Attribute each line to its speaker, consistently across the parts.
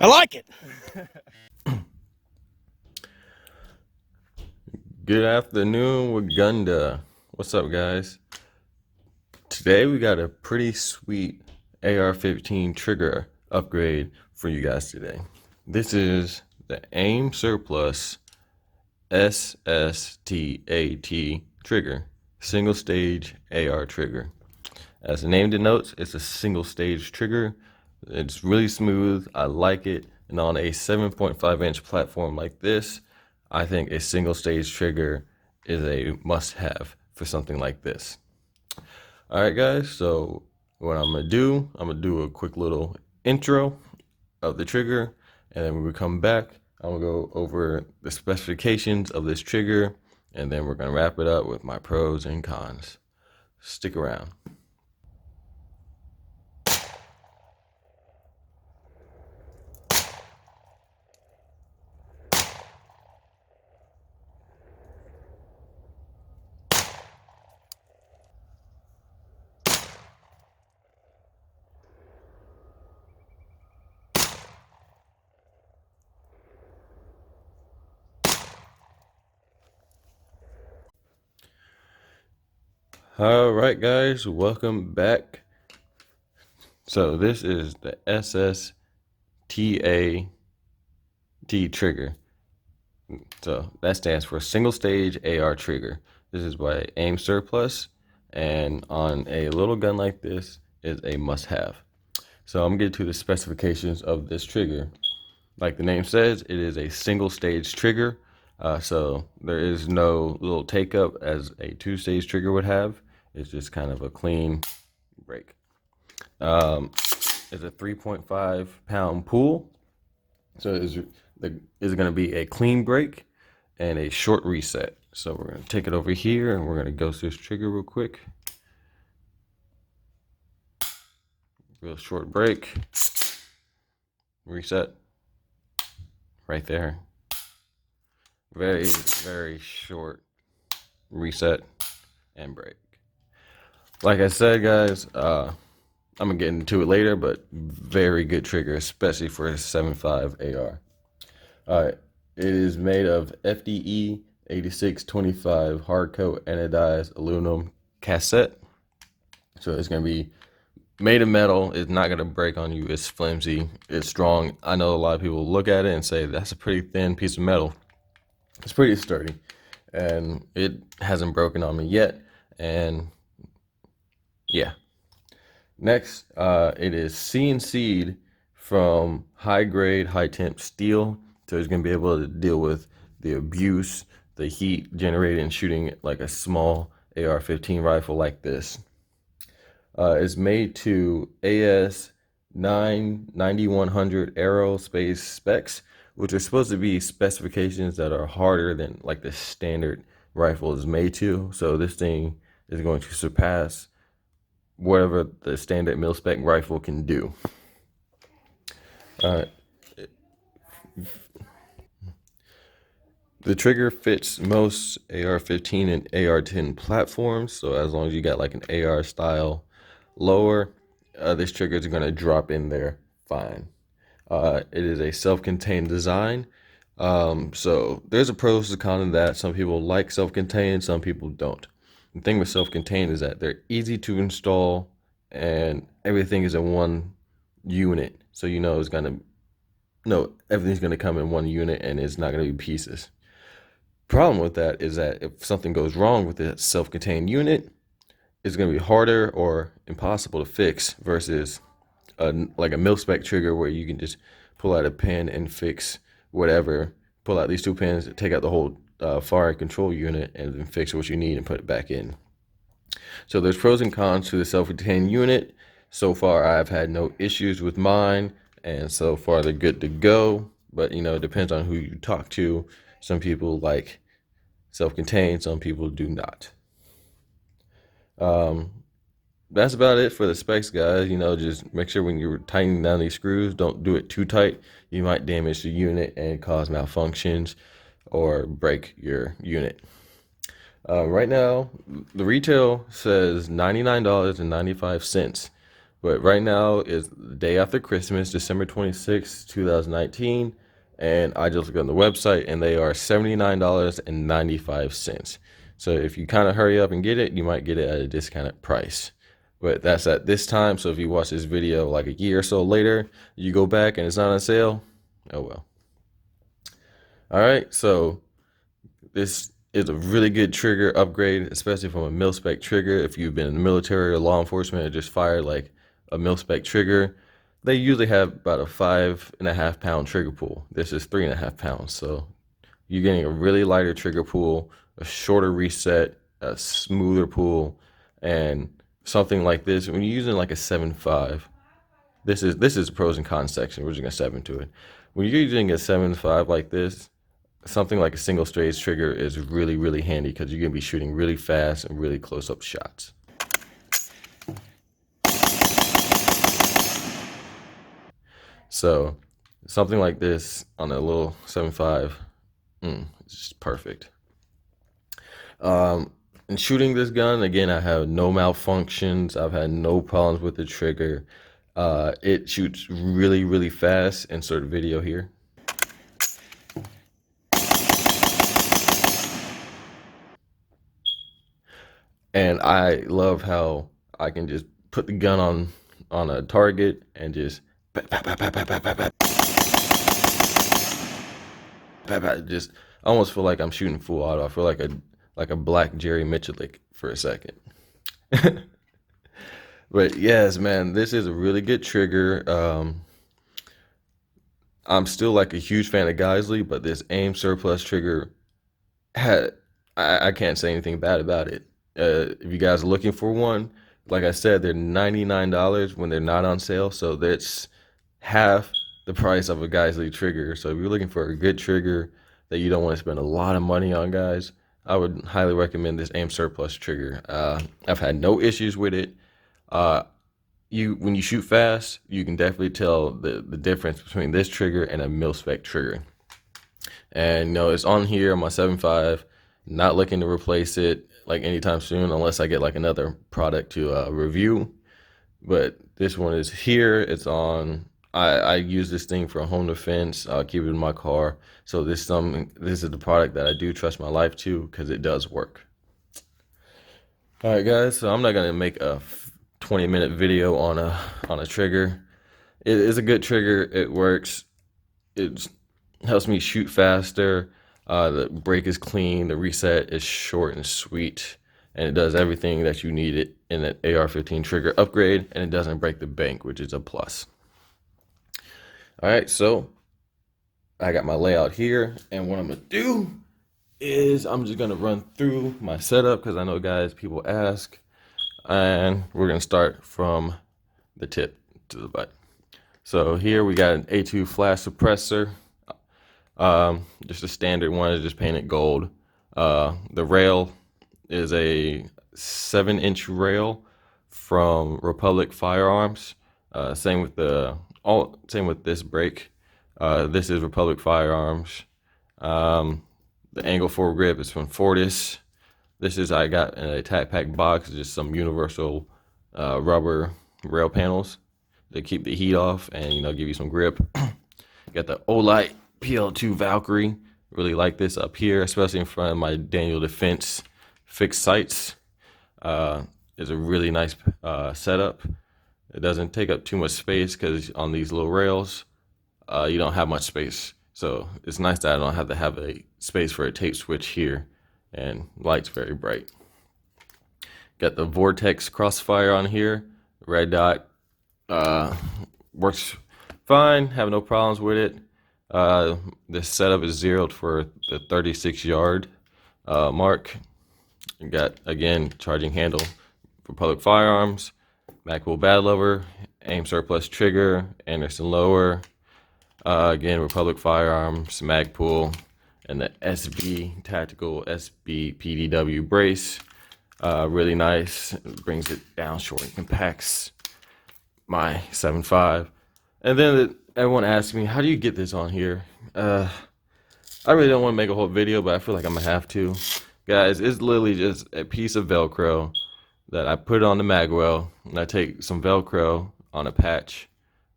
Speaker 1: I like it.
Speaker 2: Good afternoon, Wagunda. What's up, guys? Today we got a pretty sweet AR15 trigger upgrade for you guys today. This is the AIM Surplus SSTAT trigger, single stage AR trigger. As the name denotes, it's a single stage trigger. It's really smooth. I like it. And on a 7.5-inch platform like this, I think a single stage trigger is a must have for something like this. All right, guys. So what I'm going to do a quick little intro of the trigger. And then when we come back, I'm going to go over the specifications of this trigger. And then we're going to wrap it up with my pros and cons. Stick around. All right, guys, welcome back. So this is the SSTAT trigger. So that stands for single stage AR trigger. This is by AIM Surplus, and on a little gun like this is a must have. So I'm gonna get to the specifications of this trigger. Like the name says, it is a single stage trigger. So there is no little take up as a two-stage trigger would have. It's just kind of a clean break. It's a 3.5-pound pool. So it's going to be a clean break and a short reset. So we're going to take it over here and we're going to go through this trigger real quick. Real short break. Reset. Right there. Very, very short reset and break. Like I said, guys, I'm gonna get into it later, but very good trigger, especially for a 7.5 AR. All right, it is made of FDE 8625 hard coat anodized aluminum cassette. So it's gonna be made of metal. It's not gonna break on you. It's flimsy. It's strong. I know a lot of people look at it and say that's a pretty thin piece of metal. It's pretty sturdy, and it hasn't broken on me yet. And yeah. Next, it is CNC'd from high grade, high temp steel. So it's going to be able to deal with the abuse, the heat generated in shooting like a small AR-15 rifle like this. It's made to AS 9100 aerospace specs, which are supposed to be specifications that are harder than like the standard rifle is made to. So this thing is going to surpass whatever the standard mil-spec rifle can do. The trigger fits most AR-15 and AR-10 platforms, so as long as you got like an AR style lower, this trigger is going to drop in there fine. It is a self-contained design, so there's a pros and cons of that. Some people like self-contained, some people don't. The thing with self-contained is that they're easy to install and everything is in one unit. So you know it's gonna everything's gonna come in one unit and it's not gonna be pieces. Problem with that is that if something goes wrong with the self-contained unit, it's gonna be harder or impossible to fix versus like a mil-spec trigger where you can just pull out a pin and fix whatever, pull out these two pins, take out the whole fire control unit and then fix what you need and put it back in. So there's pros and cons to the self-contained unit. So far I've had no issues with mine, and so far they're good to go, but you know, it depends on who you talk to. Some people like self-contained, some people do not. That's about it for the specs, guys. You know, just make sure when you're tightening down these screws, don't do it too tight. You might damage the unit and cause malfunctions or break your unit. Right now, the retail says $99.95 But right now is the day after Christmas, December 26th, 2019. And I just looked on the website and they are $79.95. So if you kind of hurry up and get it, you might get it at a discounted price. But that's at this time. So if you watch this video like a year or so later, you go back and it's not on sale, oh well. All right, so this is a really good trigger upgrade, especially from a mil-spec trigger. If you've been in the military or law enforcement and just fired like a mil-spec trigger, they usually have about a 5.5 pound trigger pull. This is 3.5 pounds. So you're getting a really lighter trigger pull, a shorter reset, a smoother pull, and something like this. When you're using like a 7.5, this is the pros and cons section. We're just gonna 7 to it. When you're using a 7.5 like this, something like a single stage trigger is really, really handy because you're gonna be shooting really fast and really close up shots. So something like this on a little 7.5, it's just perfect. And shooting this gun, again, I have no malfunctions. I've had no problems with the trigger. It shoots really, really fast. Insert video here. And I love how I can just put the gun on a target and just just I almost feel like I'm shooting full auto. I feel like a black Jerry Michalik for a second. But yes, man, this is a really good trigger. I'm still like a huge fan of Geisley, but this aim surplus trigger I can't say anything bad about it. If you guys are looking for one, like I said, they're $99 when they're not on sale, so that's half the price of a Geisley trigger. So if you're looking for a good trigger that you don't want to spend a lot of money on, guys, I would highly recommend this aim surplus trigger. I've had no issues with it. When you shoot fast, you can definitely tell the difference between this trigger and a mil-spec trigger. And it's on here on my 7.5. Not looking to replace it like anytime soon unless I get like another product to review. But this one is here. It's on. I use this thing for home defense. I'll keep it in my car. So this is the product that I do trust my life to because it does work. All right, guys. So I'm not gonna make a 20-minute video on a trigger. It is a good trigger. It works. It helps me shoot faster. The break is clean. The reset is short and sweet. And it does everything that you need it in an AR15 trigger upgrade. And it doesn't break the bank, which is a plus. All right, so I got my layout here. And what I'm going to do is I'm just going to run through my setup because I know, guys, people ask. And we're going to start from the tip to the butt. So here we got an A2 flash suppressor. Just a standard one, is just painted gold. The rail is a 7-inch rail from Republic Firearms. Same with this brake. This is Republic Firearms. The angle foregrip is from Fortis. I got an attack pack box, just some universal rubber rail panels to keep the heat off and give you some grip. Got the Olight PL2 Valkyrie. Really like this up here, especially in front of my Daniel Defense fixed sights. It's a really nice setup. It doesn't take up too much space because on these little rails, you don't have much space. So it's nice that I don't have to have a space for a tape switch here, and light's very bright. Got the Vortex Crossfire on here. Red dot works fine. Have no problems with it. This setup is zeroed for the 36-yard mark. You got, again, charging handle for Public Firearms, Magpul Bad Lover, aim surplus trigger, Anderson lower. Again, Republic Firearms, Magpul, and the SB Tactical SB PDW brace. Really nice. It brings it down short and compacts my 7.5. And then everyone asks me, how do you get this on here? I really don't want to make a whole video, but I feel like I'm gonna have to. Guys, it's literally just a piece of Velcro that I put it on the magwell, and I take some Velcro on a patch.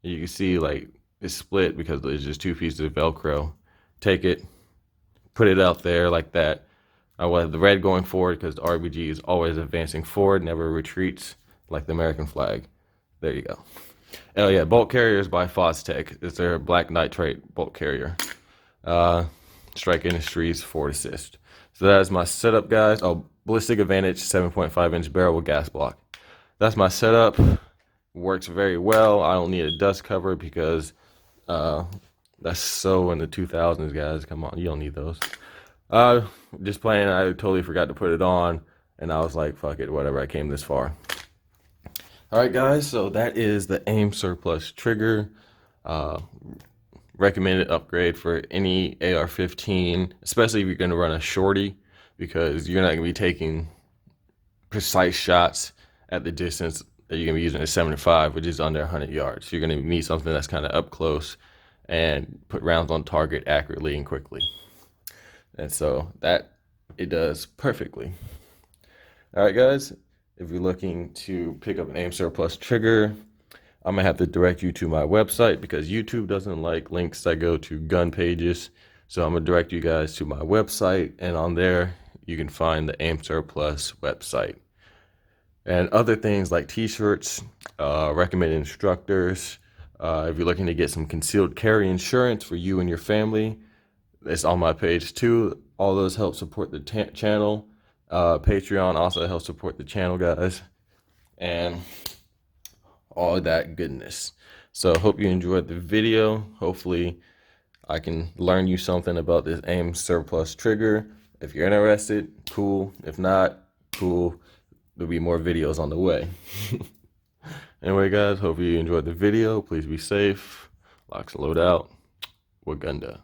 Speaker 2: You can see like it's split because there's just two pieces of Velcro. Take it, put it out there like that. I will have the red going forward because the RBG is always advancing forward, never retreats like the American flag. There you go. Oh yeah, bolt carriers by Fostech. It's their black nitrate bolt carrier. Strike Industries Ford Assist. So that is my setup, guys. Oh, Ballistic Advantage 7.5-inch barrel with gas block. That's my setup. Works very well. I don't need a dust cover because that's so in the 2000s, guys. Come on, you don't need those. Just playing, I totally forgot to put it on, and I was like, fuck it, whatever, I came this far. Alright guys, so that is the AIM Surplus trigger. Recommended upgrade for any AR15, especially if you're going to run a shorty, because you're not going to be taking precise shots at the distance that you're going to be using a 75, which is under 100 yards. You're going to need something that's kind of up close and put rounds on target accurately and quickly. And so that it does perfectly. All right, guys, if you're looking to pick up an AIM Surplus trigger, I'm gonna have to direct you to my website because YouTube doesn't like links that go to gun pages. So I'm gonna direct you guys to my website, and on there you can find the AIM Surplus website. And other things like t-shirts, recommended instructors. If you're looking to get some concealed carry insurance for you and your family, it's on my page too. All those help support the channel. Patreon also helps support the channel, guys, and all that goodness. So hope you enjoyed the video. Hopefully I can learn you something about this AIM Surplus trigger. If you're interested, cool. If not, cool. There'll be more videos on the way. Anyway, guys, hope you enjoyed the video. Please be safe. LocsNLoad out. Wagunda.